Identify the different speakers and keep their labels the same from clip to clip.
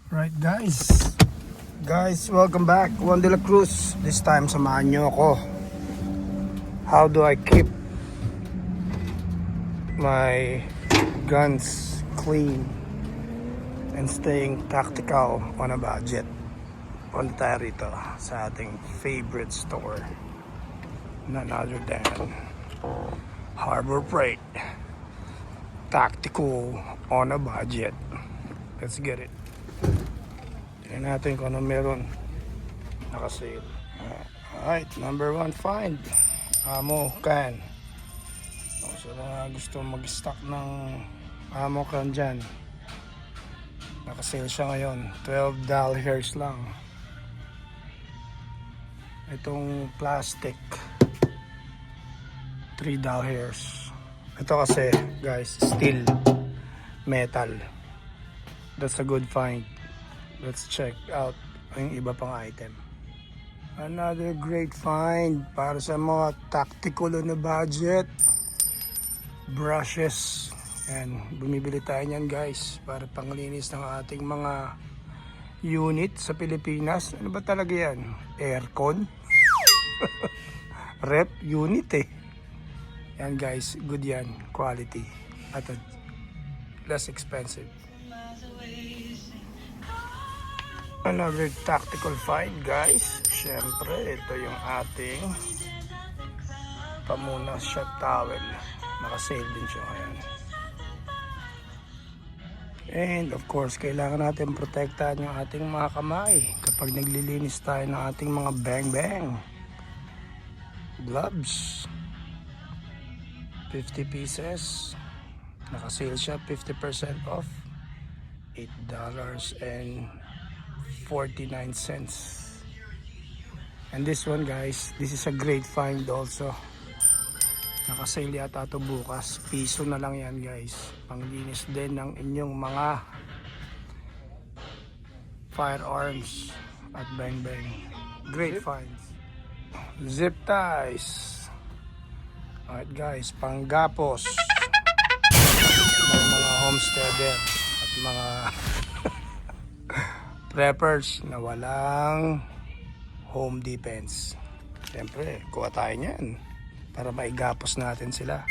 Speaker 1: Right guys, welcome back. Juan de la Cruz. This time samahan nyo ako. How do I keep my guns clean and staying tactical on a budget? Punta tayo rito sa ating favorite store, none other than Harbor Freight. Tactical on a budget. Let's get it. Tignan natin kung ano meron nakasale. Alright, number one find, ammo can. So na gusto mag-stock ng ammo can dyan, nakasale siya ngayon. $12 lang. Itong plastic, $3. Ito kasi guys, steel metal. That's a good find. Let's check out yung iba pang item. Another great find para sa mga tactical on a budget. Brushes. And bumibili tayo niyan guys para panglinis ng ating mga unit sa Pilipinas. Ano ba talaga yan? Aircon? Rep unit eh. Yan guys, good yan. Quality. At less expensive. Another tactical find guys. Syempre, ito yung ating Pamunas shot towel. Nakasale din siya ngayon. And of course, kailangan natin protektahan yung ating mga kamay kapag naglilinis tayo ng ating mga bang gloves. 50 pieces. Nakasale siya, 50% off. $8.49. And this one guys, this is a great find also. Nakasale yata ito bukas. Piso na lang yan guys. Panglinis din ng inyong mga firearms at bang. Great finds. Zip ties. Alright guys, panggapos ng mga homesteader at mga preppers na walang home defense. Siyempre, kuha tayo niyan para maigapos natin sila.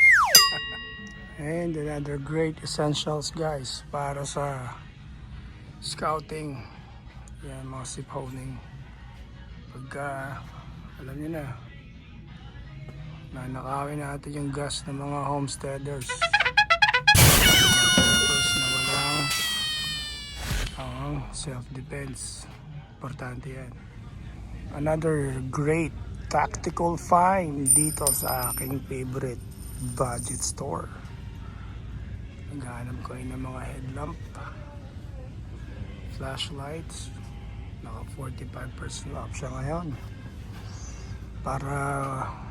Speaker 1: And another great essentials guys para sa scouting. Yan, mga sip honing. Pagka alam niyo na, nanakawin natin yung gas ng mga homesteaders. Tapos na walang self-defense. Importante yan. Another great tactical find dito sa aking favorite budget store. Naghahanap ko ng mga headlamp, flashlights. Naka 45% off siya ngayon. Para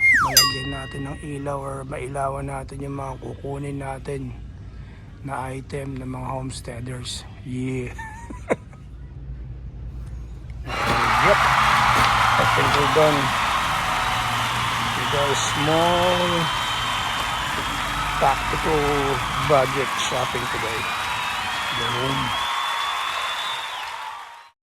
Speaker 1: malagyan natin ng ilaw or mailawan natin yung mga kukunin natin na item ng mga homesteaders. Yeah. Yep. I think we're done with our small tactical budget shopping today. Boom.